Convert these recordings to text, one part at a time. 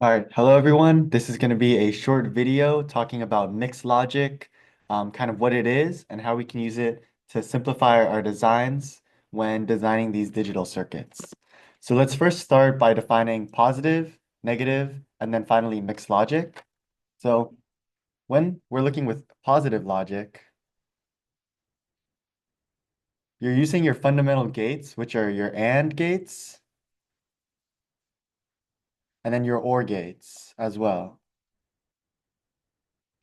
All right, hello everyone. This is going to be a short video talking about mixed logic, kind of what it is and how we can use it to simplify our designs when designing these digital circuits. So let's first start by defining positive, negative, and then finally mixed logic. So when we're looking with positive logic, you're using your fundamental gates, which are your AND gates, and then your OR gates as well.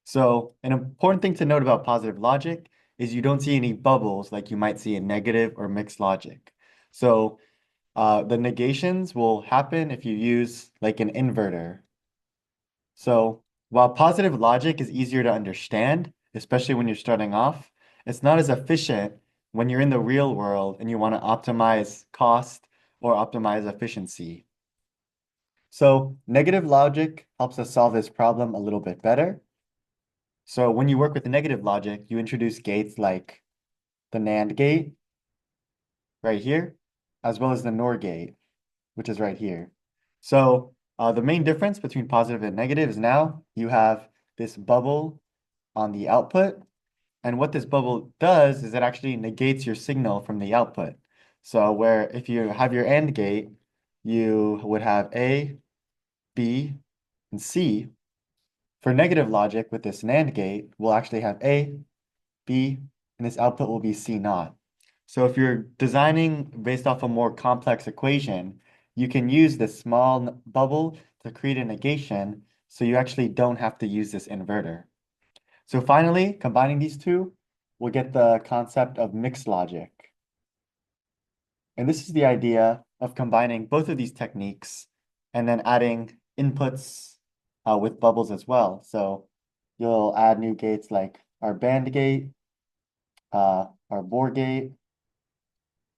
So an important thing to note about positive logic is you don't see any bubbles like you might see in negative or mixed logic. So the negations will happen if you use like an inverter. So while positive logic is easier to understand, especially when you're starting off, it's not as efficient when you're in the real world and you want to optimize cost or optimize efficiency. So negative logic helps us solve this problem a little bit better. So when you work with negative logic, you introduce gates like the NAND gate right here, as well as the NOR gate, which is right here. So the main difference between positive and negative is now you have this bubble on the output. And what this bubble does is it actually negates your signal from the output. So where if you have your AND gate, you would have A, B, and C. For negative logic with this NAND gate, we'll actually have A, B, and this output will be C naught. So if you're designing based off a more complex equation, you can use this small bubble to create a negation, so you actually don't have to use this inverter. So finally, combining these two, we'll get the concept of mixed logic. And this is the idea of combining both of these techniques and then adding inputs with bubbles as well. So you'll add new gates like our band gate, our BOR gate,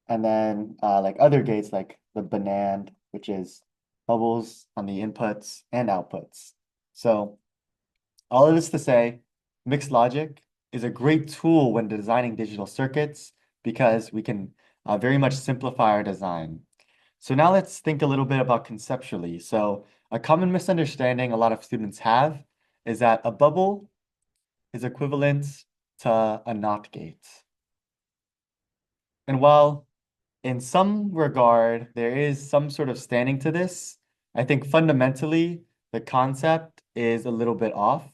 and then like other gates like the banand, which is bubbles on the inputs and outputs. So all of this to say, mixed logic is a great tool when designing digital circuits because we can very much simplify our design. So now let's think a little bit about conceptually. So a common misunderstanding a lot of students have is that a bubble is equivalent to a NOT gate. And while in some regard, there is some sort of standing to this. I think fundamentally, the concept is a little bit off.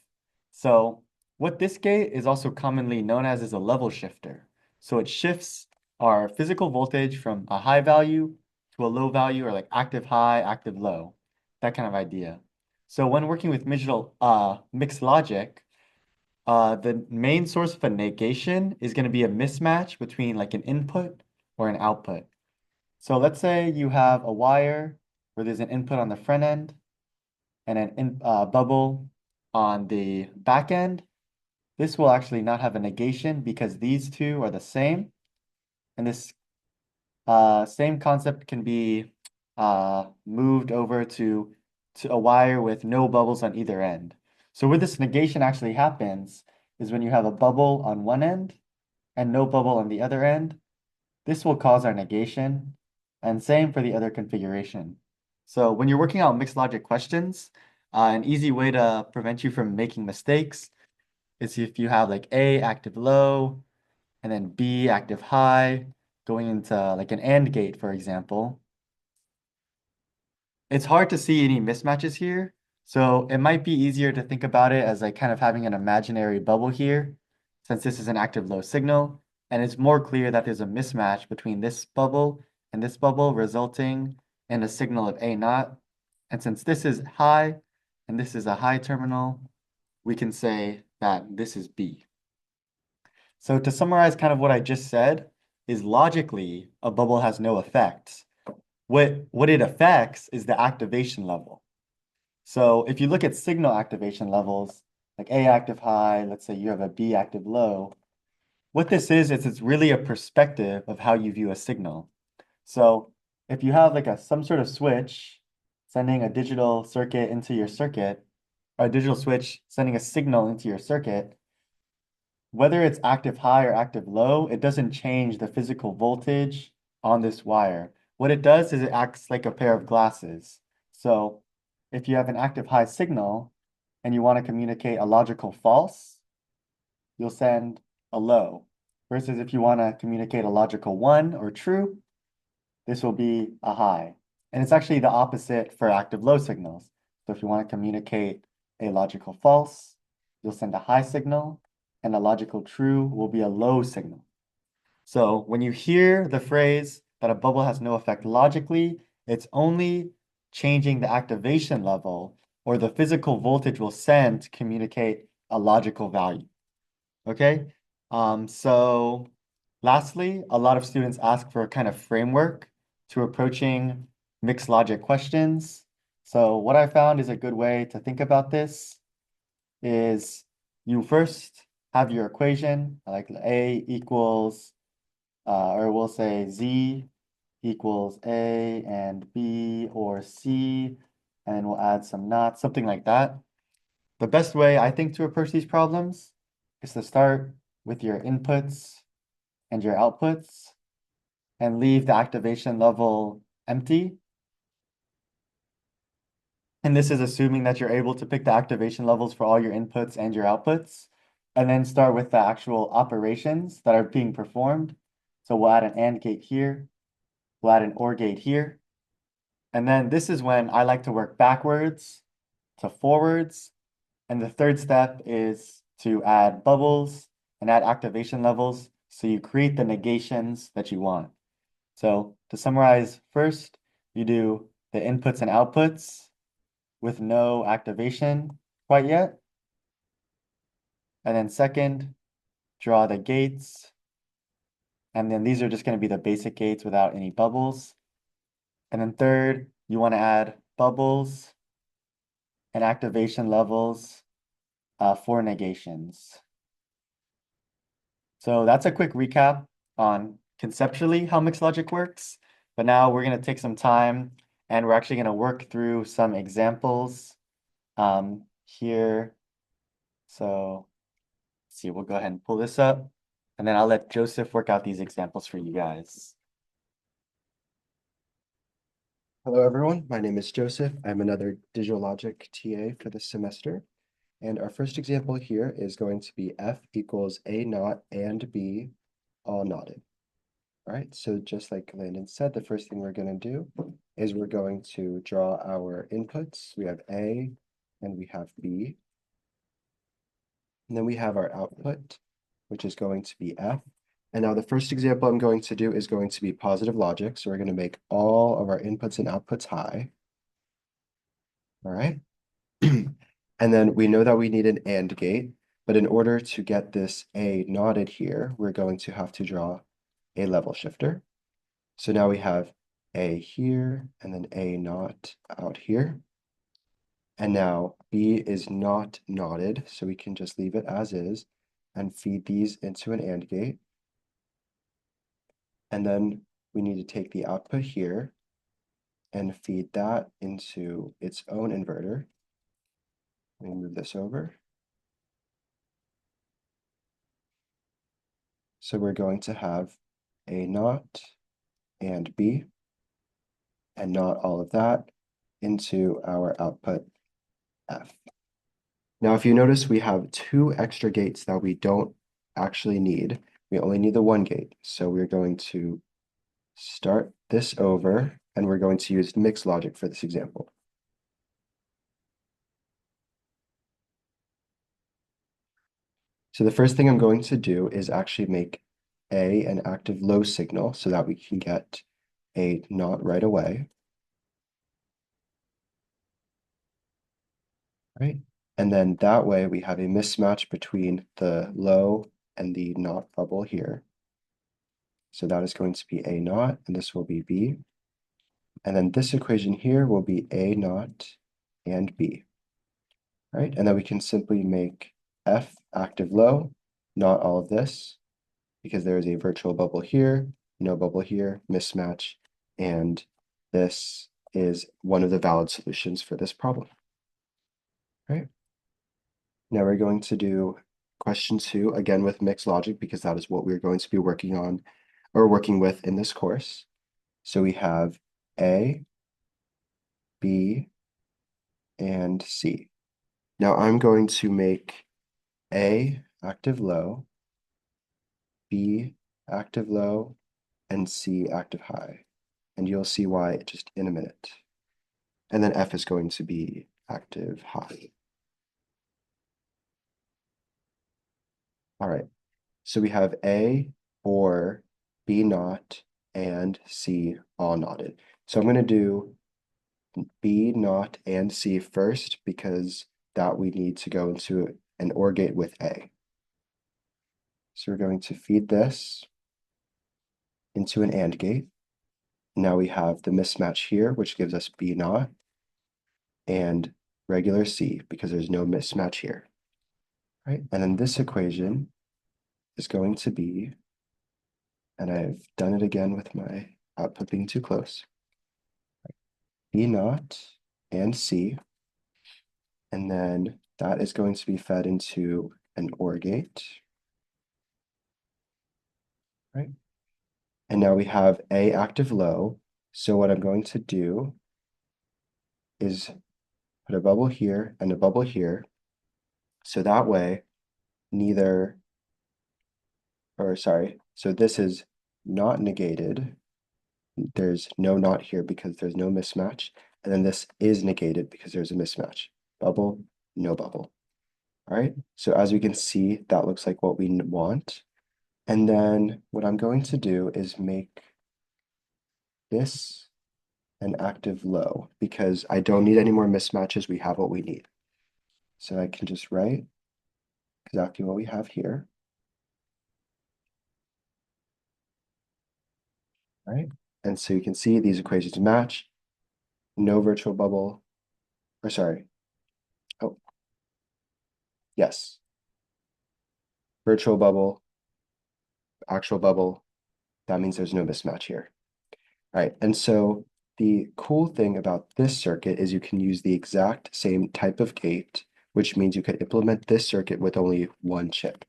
So what this gate is also commonly known as is a level shifter. So it shifts our physical voltage from a high value to a low value, or like active high, active low, that kind of idea. So when working with mixed logic, the main source of a negation is going to be a mismatch between like an input or an output. So let's say you have a wire where there's an input on the front end and bubble on the back end. This will actually not have a negation because these two are the same. And this same concept can be moved over to a wire with no bubbles on either end. So where this negation actually happens is when you have a bubble on one end and no bubble on the other end. This will cause our negation, and same for the other configuration. So when you're working out mixed logic questions, an easy way to prevent you from making mistakes is if you have like A active low, and then B active high, going into like an AND gate, for example. It's hard to see any mismatches here, so it might be easier to think about it as like kind of having an imaginary bubble here, since this is an active low signal, and it's more clear that there's a mismatch between this bubble and this bubble, resulting in a signal of A naught. And since this is high and this is a high terminal, we can say that this is B. So to summarize kind of what I just said, is logically a bubble has no effect. What it affects is the activation level. So if you look at signal activation levels, like A active high, let's say you have a B active low, what this is it's really a perspective of how you view a signal. So if you have like some sort of switch sending a digital circuit into your circuit, or a digital switch sending a signal into your circuit, whether it's active high or active low, it doesn't change the physical voltage on this wire. What it does is it acts like a pair of glasses. So if you have an active high signal and you want to communicate a logical false, you'll send a low. Versus if you want to communicate a logical one or true, this will be a high. And it's actually the opposite for active low signals. So if you want to communicate a logical false, you'll send a high signal, and a logical true will be a low signal. So when you hear the phrase that a bubble has no effect logically, it's only changing the activation level or the physical voltage will send to communicate a logical value. Okay? So lastly, a lot of students ask for a kind of framework to approaching mixed logic questions. So what I found is a good way to think about this is you first have your equation, like A equals, or we'll say Z equals A and B or C, and we'll add some knots, something like that. The best way I think to approach these problems is to start with your inputs and your outputs and leave the activation level empty. And this is assuming that you're able to pick the activation levels for all your inputs and your outputs, and then start with the actual operations that are being performed. So we'll add an AND gate here, we'll add an OR gate here. And then this is when I like to work backwards to forwards. And the third step is to add bubbles and add activation levels so you create the negations that you want. So to summarize, first, you do the inputs and outputs with no activation quite yet. And then second, draw the gates. And then these are just going to be the basic gates without any bubbles. And then third, you want to add bubbles and activation levels for negations. So that's a quick recap on conceptually how mixed logic works. But now we're going to take some time and we're actually going to work through some examples here. So let's see, we'll go ahead and pull this up and then I'll let Joseph work out these examples for you guys. Hello, everyone. My name is Joseph. I'm another digital logic TA for this semester. And our first example here is going to be F equals A naught and B all knotted. All right, so just like Landon said, the first thing we're going to do is we're going to draw our inputs. We have A and we have B. And then we have our output, which is going to be F. And now the first example I'm going to do is going to be positive logic. So we're going to make all of our inputs and outputs high. All right. And then we know that we need an AND gate, but in order to get this A knotted here, we're going to have to draw a level shifter. So now we have A here and then A naught out here. And now B is not knotted, so we can just leave it as is and feed these into an AND gate. And then we need to take the output here and feed that into its own inverter. Let me move this over. So we're going to have A naught and B, and not all of that into our output F. Now, if you notice, we have two extra gates that we don't actually need. We only need the one gate. So we're going to start this over, and we're going to use mixed logic for this example. So the first thing I'm going to do is actually make A an active low signal so that we can get a not right away. Right? And then that way we have a mismatch between the low and the not bubble here. So that is going to be A naught, and this will be B. And then this equation here will be A naught and B. Right? And then we can simply make F active low, not all of this, because there is a virtual bubble here, no bubble here, mismatch, and this is one of the valid solutions for this problem. Right? Now we're going to do question 2 again with mixed logic because that is what we're going to be working on or working with in this course. So we have A, B, and C. Now I'm going to make A active low, B active low, and C active high. And you'll see why just in a minute. And then F is going to be active high. All right, so we have A or B naught and C all knotted. So I'm going to do B naught and C first because that we need to go into an OR gate with A. So we're going to feed this into an AND gate. Now we have the mismatch here, which gives us B naught and regular C because there's no mismatch here, right? And then this equation is going to be, and I've done it again with my output being too close, B naught and C, and then that is going to be fed into an OR gate, right? And now we have A active low. So what I'm going to do is put a bubble here and a bubble here. So that way, neither, or sorry, so this is not negated. There's no not here because there's no mismatch. And then this is negated because there's a mismatch. Bubble, no bubble. All right, so as we can see, that looks like what we want. And then what I'm going to do is make this an active low because I don't need any more mismatches. We have what we need. So I can just write exactly what we have here, right? And so you can see these equations match. No virtual bubble, or sorry. Oh, yes. Virtual bubble, actual bubble. That means there's no mismatch here. All right, and so the cool thing about this circuit is you can use the exact same type of gate, which means you could implement this circuit with only one chip.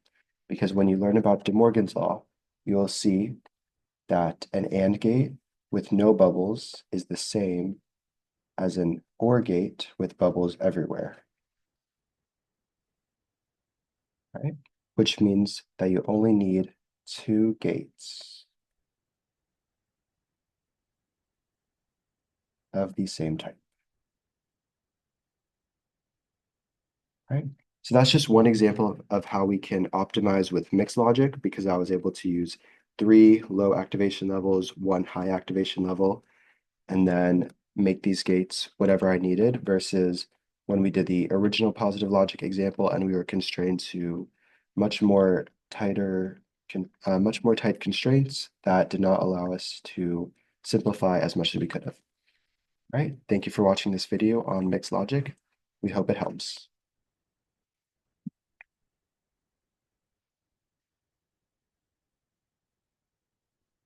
Because when you learn about De Morgan's law, you will see that an AND gate with no bubbles is the same as an OR gate with bubbles everywhere, right? Which means that you only need two gates of the same type, right? So that's just one example of how we can optimize with mixed logic because I was able to use 3 low activation levels, 1 high activation level, and then make these gates whatever I needed versus when we did the original positive logic example and we were constrained to much more tighter, much more tight constraints that did not allow us to simplify as much as we could have. All right, thank you for watching this video on mixed logic. We hope it helps.